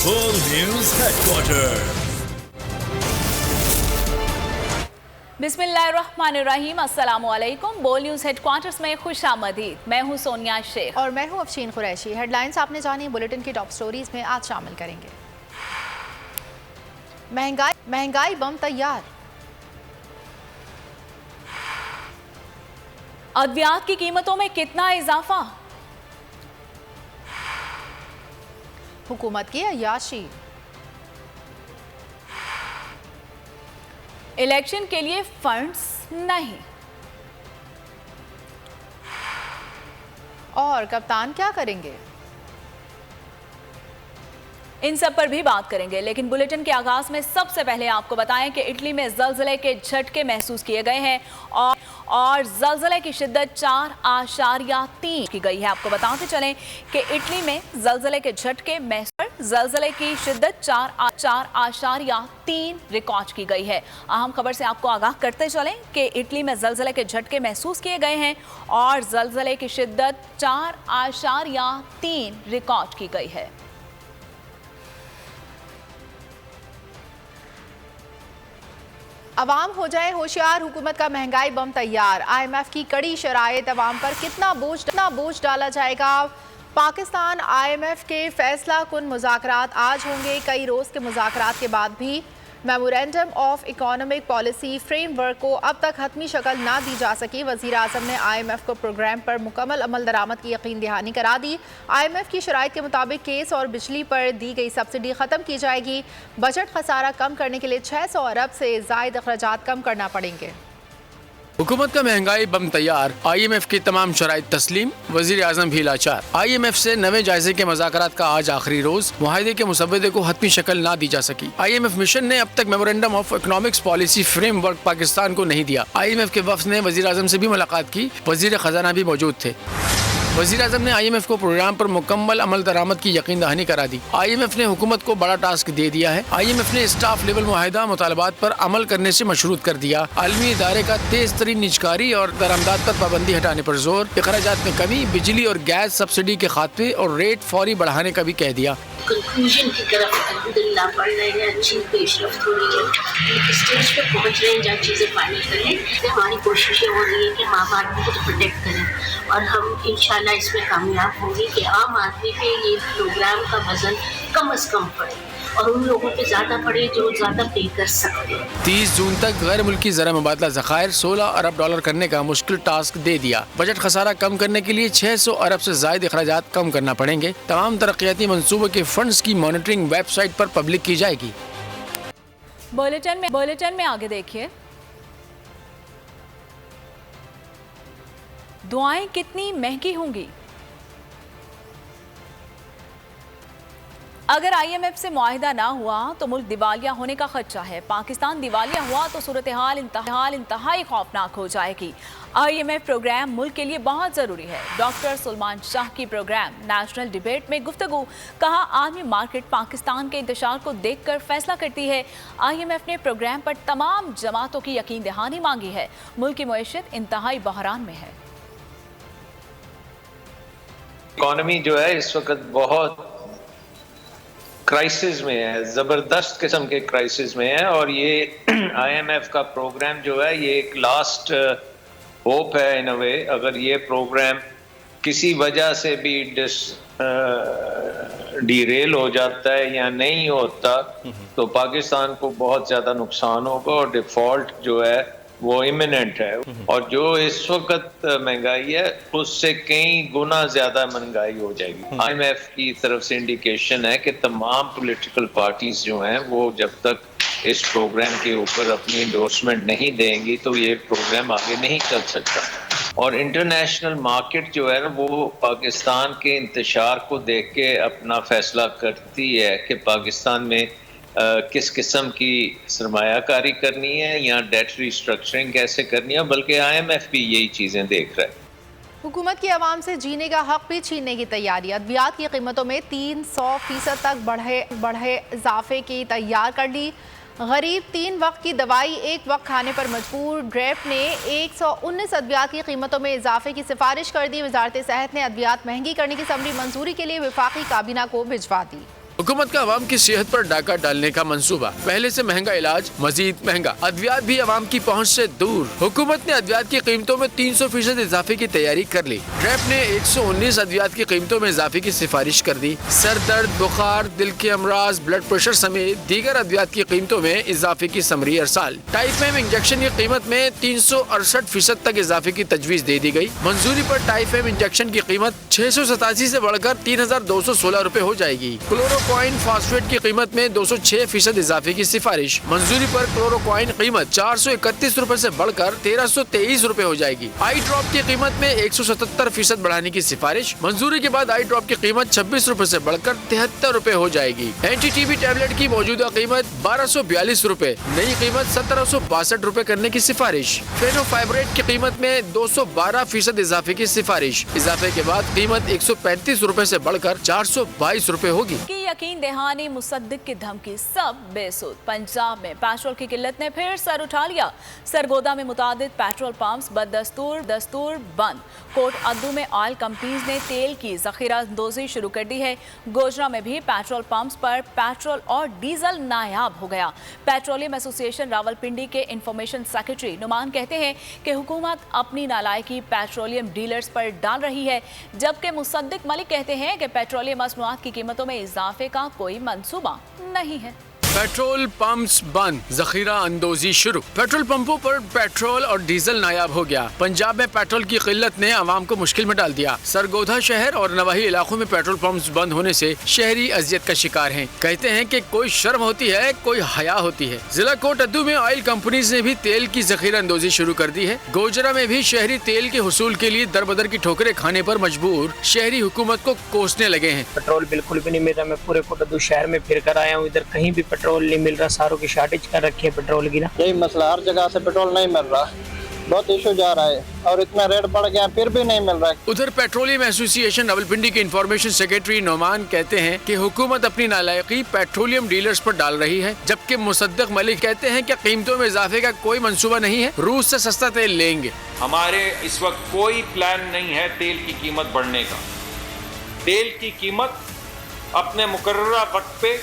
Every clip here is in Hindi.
बोल न्यूज हेडक्वार्टर। बिस्मिल्लाहिर्रहमानिर्रहीम, अस्सलामुअलैकुम। बोल न्यूज हेडक्वार्टर्स में खुशामदीद। मैं हूं सोनिया शेख और मैं हूं अफशीन कुरैशी। हेडलाइंस आपने जानी, बुलेटिन की टॉप स्टोरीज में आज शामिल करेंगे। महंगाई बम तैयार, अद्वियात की कीमतों में कितना इजाफा, हुकूमत की अय्याशी, इलेक्शन के लिए फंड्स नहीं, और कप्तान क्या करेंगे। इन सब पर भी बात करेंगे, लेकिन बुलेटिन के आगाज में सबसे पहले आपको बताएं कि इटली में जलजले के झटके महसूस किए गए हैं और जलजले की शिद्दत 4.3 की गई है। आपको बताते चलें कि इटली में जलजले के झटके जलजले की शिद्दत 4.3 रिकॉर्ड की गई है। अहम खबर से आपको आगाह करते चलें कि इटली में जलजले के झटके महसूस किए गए हैं और जलजले की शिद्दत 4.3 रिकॉर्ड की गई है। अवाम हो जाए होशियार, हुकूमत का महंगाई बम तैयार। IMF की कड़ी शराइत, अवाम पर कितना बोझ डाला जाएगा। पाकिस्तान IMF के फैसला कुन मुज़ाकरात आज होंगे। कई रोज़ के मुज़ाकरात के बाद भी memorandum of economic policy framework को अब तक हतमी शक्ल ना दी जा सकी। वज़ीर आज़म ने IMF को प्रोग्राम पर मुकम्मल अमल दरामद की यकीन दहानी करा दी। IMF की शराइत के मुताबिक गैस और बिजली पर दी गई सब्सिडी ख़त्म की जाएगी। बजट खसारा कम करने के लिए 600 अरब से ज़ायद अखराजात कम करना पड़ेंगे। हुकूमत का महंगाई बम तैयार, IMF की तमाम शराइत तस्लीम, वज़ीर आज़म भी लाचार। IMF से नवे जायजे के मुज़ाकरात का आज आखिरी रोज, मुआहदे के मुसव्वदे को हतमी शक्ल ना दी जा सकी। IMF मिशन ने अब तक memorandum of economics policy framework Pakistan को नहीं दिया। IMF के वफ्द ने वज़ीर आज़म से भी मुलाकात की, वज़ीर खजाना भी मौजूद थे। वज़ीर आज़म ने IMF को प्रोग्राम पर मुकम्मल अमल दरामद की यकीन दहानी करा दी। IMF ने हुकूमत को बड़ा टास्क दे दिया है। IMF ने स्टाफ लेवल मुआहदा मुतालबात पर अमल करने से मशरूत कर दिया। आलमी इदारे का तेज तरीन निजकारी और दरामदात पर पाबंदी हटाने पर जोर, अखराजात में कमी, बिजली और गैस सब्सिडी के खात्मे और रेट फौरी बढ़ाने का भी कह दिया। कंक्लूजन की तरफ अल्हम्दुलिल्लाह बढ़ रहे हैं, अच्छी पेशरफ्त हो रही है, एक स्टेज पे पहुंच रहे हैं जहाँ चीज़ें फाइनल कर लें। हमारी कोशिशें हो रही है कि आम आदमी को प्रोटेक्ट करें और हम इंशाल्लाह इसमें कामयाब होंगे कि आम आदमी पे ये प्रोग्राम का वजन कम से कम पड़े और उन लोगों पे ज़्यादा पड़े जो ज़्यादा पे कर सकते हैं। 30 जून तक गैर मुल्की ज़रा मुबादला ज़खायर 16 अरब डॉलर करने का मुश्किल टास्क दे दिया। बजट खसारा कम करने के लिए 600 अरब से ज़ायद अखराजात कम करना पड़ेंगे। तमाम तरक्याती मंसूबों के फंड्स की मॉनिटरिंग वेबसाइट पर पब्लिक की जाएगी। बुलेटिन में आगे देखिए, दुआएं कितनी महंगी होंगी। अगर IMF से मुआहिदा ना हुआ तो मुल्क दिवालिया होने का खदशा है। पाकिस्तान दिवालिया हुआ तो सूरत हाल इंतहाई खौफनाक हो जाएगी। IMF प्रोग्राम मुल्क के लिए बहुत ज़रूरी है। डॉक्टर सुलेमान शाह की प्रोग्राम नेशनल डिबेट में गुफ्तगू, कहा आलमी मार्केट पाकिस्तान के इंतशार को देख कर फैसला करती है। IMF ने प्रोग्राम पर तमाम जमातों की यकीन दहानी मांगी है। मुल्क की मईशत इंतहाई बहरान में है। इकॉनमी जो है इस वक्त बहुत क्राइसिस में है, जबरदस्त किस्म के क्राइसिस में है और ये IMF का प्रोग्राम जो है ये एक लास्ट होप है इन अ वे। अगर ये प्रोग्राम किसी वजह से भी डीरेल हो जाता है या नहीं होता तो पाकिस्तान को बहुत ज्यादा नुकसान होगा और डिफॉल्ट जो है वो इमिनेंट है। और जो इस वक्त महंगाई है उससे कई गुना ज्यादा महंगाई हो जाएगी। IMF की तरफ से इंडिकेशन है कि तमाम पॉलिटिकल पार्टीज जो हैं वो जब तक इस प्रोग्राम के ऊपर अपनी एंडोर्समेंट नहीं देंगी तो ये प्रोग्राम आगे नहीं चल सकता। और इंटरनेशनल मार्केट जो है ना वो पाकिस्तान के इंतशार को देख के अपना फैसला करती है कि पाकिस्तान में किस किस्म की सरमायाकारी करनी है या डेट रिस्ट्रक्चरिंग कैसे करनी है, बल्कि IMF भी यही चीज़ें देख रहा है। हुकूमत की आवाम से जीने का हक भी छीनने की तैयारी। अद्वियात की कीमतों में 300% तक बढ़े इजाफे की तैयार कर ली। गरीब 3 वक्त की दवाई 1 वक्त खाने पर मजबूर। ड्रेप ने 119 अद्वियात की कीमतों में इजाफे की सिफारिश कर दी। वजारत सेहत ने अद्वियात महंगी करने की समरी मंजूरी के लिए वफाकी काबीना को भिजवा दी। हुकूमत का अवाम की सेहत पर डाका डालने का मंसूबा, पहले से महंगा इलाज मजीद महंगा, अद्वियात भी अवाम की पहुँच से दूर। हुकूमत ने अद्वियात की कीमतों में 300% इजाफे की तैयारी कर ली। रैप ने 119 अद्वियात की कीमतों में इजाफे की सिफारिश कर दी। सर दर्द, बुखार, दिल के अमराज, ब्लड प्रेशर समेत दीगर अद्वियात की कीमतों में इजाफे की समरी अरसाल। टाइफेम इंजेक्शन की कीमत में 368% तक इजाफे की तजवीज दे दी गई। मंजूरी पर टाइफेम इंजेक्शन की कीमत 687 से बढ़कर 3216 रुपए हो जाएगी। क्लोरोक्वाइन फास्फेट की कीमत में 206% इजाफे की सिफारिश। मंजूरी पर क्लोरोक्वाइन कीमत 431 रुपए से बढ़कर 1323 रुपए हो जाएगी। आई ड्रॉप की कीमत में 177% बढ़ाने की सिफारिश। मंजूरी के बाद आई ड्रॉप की कीमत 26 रुपए से बढ़कर 73 रुपए हो जाएगी। एंटी टीबी टैबलेट की मौजूदा कीमत 1242 रुपए, नई कीमत 1762 रुपए करने की सिफारिश। फेनोफाइब्रेट की कीमत में 212% इजाफे की सिफारिश। इजाफे के बाद कीमत 135 रुपए से बढ़कर 422 रुपए होगी। यकीन दहानी मुसद्दिक की धमकी, सब बेसुध। पंजाब में पेट्रोल की किल्लत ने फिर सर उठा लिया। सरगोदा में मुतादिद पेट्रोल पंप्स दस्तूर बंद। कोट अद्दू में ऑयल कंपनीज ने तेल की जखीरा अंदोजी शुरू कर दी है। गोजरा में भी पेट्रोल पंप्स पर पेट्रोल और डीजल नायाब हो गया। पेट्रोलियम एसोसिएशन रावलपिंडी के इंफॉर्मेशन सेक्रेटरी नुमान कहते हैं कि हुकूमत अपनी नालायकी पेट्रोलियम डीलर्स पर डाल रही है, जबकि मुसद्दिक मलिक कहते हैं कि पेट्रोलियम मसनूआत की कीमतों में इजाफे का कोई मंसूबा नहीं है। पेट्रोल पंप्स बंद, जखीरा अंदोजी शुरू। पेट्रोल पंपों पर पेट्रोल और डीजल नायाब हो गया। पंजाब में पेट्रोल की किल्लत ने आवाम को मुश्किल में डाल दिया। सरगोधा शहर और नवाही इलाकों में पेट्रोल पंप्स बंद होने से शहरी अजियत का शिकार हैं। कहते हैं कि कोई शर्म होती है, कोई हया होती है। जिला कोट अद्दू में ऑयल कंपनीज ने भी तेल की जखीरा अंदोजी शुरू कर दी है। गोजरा में भी शहरी तेल के हुसूल के लिए दरबदर की ठोकरें खाने पर मजबूर शहरी हुकूमत को कोसने लगे हैं। पेट्रोल बिल्कुल भी नहीं मिल रहा। मैं पूरे कोट अद्दू शहर में फिर कर आया हूँ, इधर कहीं भी पेट्रोल नहीं मिल रहा। सारों की शॉर्टेज कर रखी है पेट्रोल की ना। यही मसला, हर जगह से पेट्रोल नहीं मिल रहा, बहुत इशू जा रहा है और इतना रेट बढ़ गया फिर भी नहीं मिल रहा। उधर पेट्रोलियम एसोसिएशन रावलपिंडी के इंफॉर्मेशन सेक्रेटरी नोमान कहते हैं कि हुकूमत अपनी नालायकी पेट्रोलियम डीलर्स पर डाल रही है, जबकि मुसद्दिक मलिक कहते हैं कि कीमतों में इजाफे का कोई मंसूबा नहीं है, रूस से सस्ता तेल लेंगे। हमारे इस वक्त कोई प्लान नहीं है तेल की कीमत बढ़ने का। तेल की कीमत अपने मुकर्ररा वक्त पे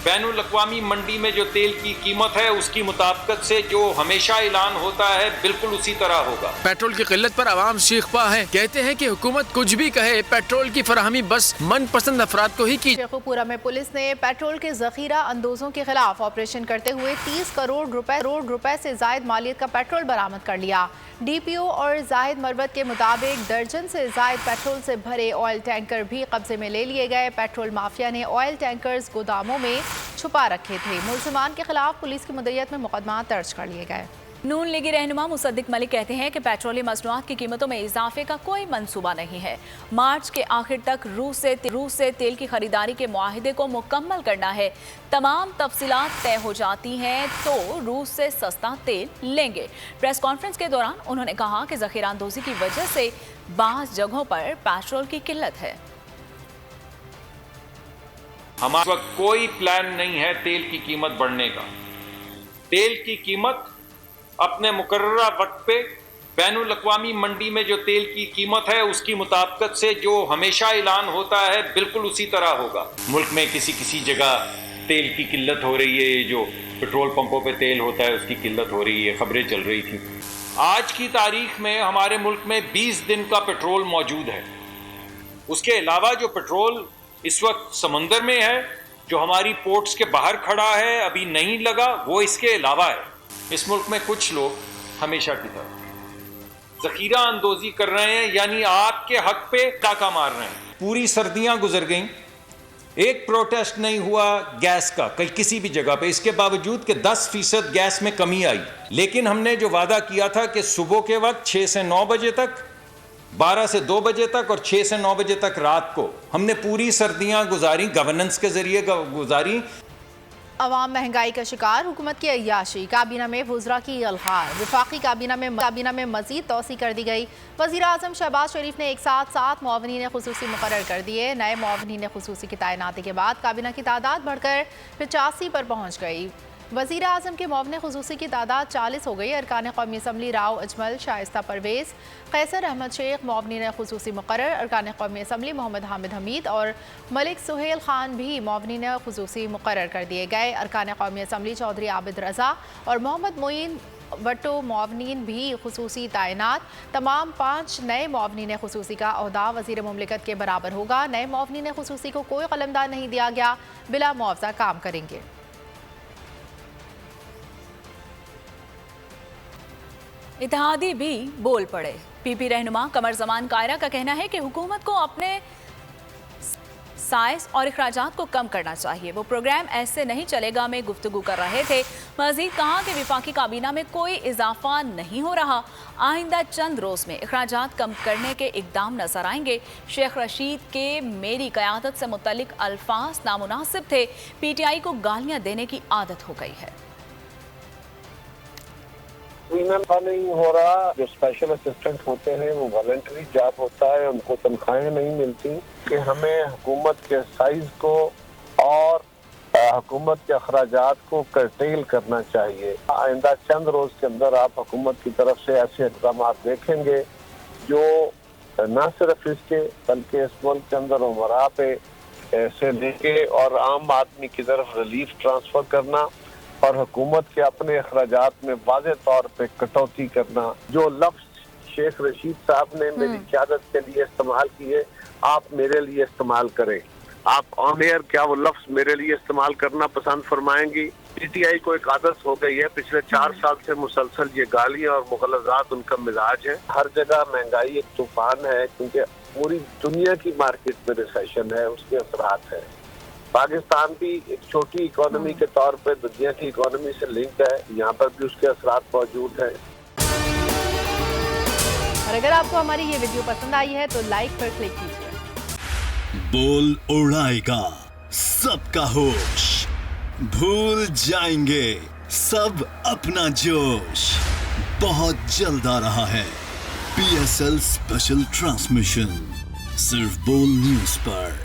बैनुल अक़वामी मंडी में जो तेल की कीमत है उसकी मुताबिकत से जो हमेशा ऐलान होता है बिल्कुल उसी तरह होगा। पेट्रोल की किल्लत पर आवाम सीखपा है। कहते हैं कि हुकूमत कुछ भी कहे, पेट्रोल की फराहमी बस मनपसंद अफराद को ही की। शेखुपुरा में पुलिस ने पेट्रोल के जखीरा अंदोजों के खिलाफ ऑपरेशन करते हुए 30 करोड़ रुपए से जायद मालियत का पेट्रोल बरामद कर लिया। डीपीओ और जाहिद मरवत के मुताबिक दर्जन से जायद पेट्रोल से भरे ऑयल टैंकर भी कब्जे में ले लिए गए। पेट्रोल माफिया ने ऑयल टैंकर्स गोदामों में छुपा रखे थे। मुलजिमान के खिलाफ पुलिस की मुद्दत में मुकदमा दर्ज कर लिए गए। नून लीगी रहनुमा मुसद्दिक मलिक कहते हैं कि पेट्रोलियम मसनूआत की कीमतों में इजाफे का कोई मंसूबा नहीं है। मार्च के आखिर तक रूस से तेल की खरीदारी के मुआहिदे को मुकम्मल करना है। तमाम तफसीलात तय हो जाती हैं तो रूस से सस्ता तेल लेंगे। प्रेस कॉन्फ्रेंस के दौरान उन्होंने कहा कि जखीरा अंदोजी की वजह से बाज़ जगहों पर पेट्रोल की किल्लत है। हमारे वक्त कोई प्लान नहीं है तेल की कीमत बढ़ने का। तेल की कीमत अपने मुकर्ररा वक्त पे बैनुल अक़वामी मंडी में जो तेल की कीमत है उसकी मुताबिकत से जो हमेशा ऐलान होता है बिल्कुल उसी तरह होगा। मुल्क में किसी जगह तेल की किल्लत हो रही है, जो पेट्रोल पंपों पे तेल होता है उसकी किल्लत हो रही है, खबरें चल रही थी। आज की तारीख में हमारे मुल्क में 20 दिन का पेट्रोल मौजूद है। उसके अलावा जो पेट्रोल इस वक्त समंदर में है, जो हमारी पोर्ट्स के बाहर खड़ा है, अभी नहीं लगा, वो इसके अलावा है। इस मुल्क में कुछ लोग हमेशा की तरह जखीरा अंदोजी कर रहे हैं, यानी आपके हक पे डाका मार रहे हैं। पूरी सर्दियां गुजर गईं, एक प्रोटेस्ट नहीं हुआ गैस का कहीं किसी भी जगह पे, इसके बावजूद कि 10% गैस में कमी आई। लेकिन हमने जो वादा किया था कि सुबह के वक्त 6 से 9 बजे तक, 12 से 2 बजे तक और 6 से 9 बजे तक रात को, हमने पूरी सर्दियां गुजारी, गवर्नेंस के जरिए गुजारी। अवाम महंगाई का शिकार, हुकूमत की अय्याशी, काबीना में वुज़रा की अलगार। वफाकी काबीना में मजीद तोसी कर दी गई। वज़ीर आज़म शहबाज शरीफ ने एक साथ 7 मुआवनीन ख़ुसूसी मुकर्रर कर दिए। नए मुआवनीन ख़ुसूसी की तैनाती के बाद काबीना की तादाद बढ़कर 85 पर पहुँच गई। वज़ीर आज़म के मुआविन ख़ुसूसी की तादाद 40 हो गई। अरकान कौमी असम्बली राव अजमल, शाइस्ता परवेज़, कैसर अहमद शेख मुआविन ख़ुसूसी मुक़र्रर। अरकान कौमी असम्बली मोहम्मद हामिद हमीद और मलिक सुहेल खान भी मुआविन ख़ुसूसी मुक़र्रर कर दिए गए। अरकान कौमी असम्बली चौधरी आबिद रज़ा और मोहम्मद मोइन वटो मुआविनीन भी ख़ुसूसी तैनात। तमाम 5 नए मुआविनीन ख़ुसूसी का ओहदा वज़ीर मुमलिकत के बराबर होगा। नए मुआविनीन ख़ुसूसी को कोई कलमदान नहीं दिया गया, बिला मुआवजा काम करेंगे। इत्तेहादी भी बोल पड़े। पीपी रहनुमा कमर जमान कायरा का कहना है कि हुकूमत को अपने साइज और अखराजात को कम करना चाहिए। वो प्रोग्राम ऐसे नहीं चलेगा में गुफ्तगू कर रहे थे। मज़ीद कहा कि विफाकी काबीना में कोई इजाफा नहीं हो रहा। आइंदा चंद रोज़ में अखराजात कम करने के इकदाम नजर आएंगे। शेख रशीद के मेरी क़यादत से मुतल्लिक अल्फाज नामुनासिब थे। PTI को गालियाँ देने की आदत हो गई है। नहीं हो रहा। जो स्पेशल असिस्टेंट होते हैं वो वॉलंटरी जॉब होता है, उनको तनख्वाहें नहीं मिलती। कि हमें हुकूमत के साइज को और हुकूमत के अखराजात को कर्टेल करना चाहिए। आइंदा चंद रोज के अंदर आप हुकूमत की तरफ से ऐसे इक़दाम देखेंगे जो न सिर्फ इसके बल्कि इस मुल्क के अंदर उमरा पे से लेके और आम आदमी की तरफ रिलीफ ट्रांसफर करना और हुकूमत के अपने अखराजात में वाज़े तौर पे कटौती करना। जो लफ्ज़ शेख रशीद साहब ने मेरी क़यादत के लिए इस्तेमाल किए, आप मेरे लिए इस्तेमाल करें। आप ऑन एयर क्या वो लफ्ज़ मेरे लिए इस्तेमाल करना पसंद फरमाएंगी? PTI को एक आदत हो गई है, पिछले 4 साल से मुसलसल ये गालियाँ और मुग़लज़ात उनका मिजाज है। हर जगह महंगाई एक तूफान है, क्योंकि पूरी दुनिया की मार्केट में रिसेशन है, उसके असरात है। पाकिस्तान भी एक छोटी इकोनॉमी के तौर पे दुनिया की इकोनॉमी से लिंक है, यहाँ पर भी उसके असरात मौजूद हैं। और अगर आपको हमारी ये वीडियो पसंद आई है तो लाइक पर क्लिक कीजिए। बोल उड़ाएगा सबका होश, भूल जाएंगे सब अपना जोश। बहुत जल्द आ रहा है PSL स्पेशल ट्रांसमिशन, सिर्फ बोल न्यूज पर।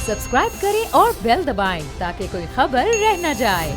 सब्सक्राइब करें और बेल दबाएं ताकि कोई खबर रह न जाए।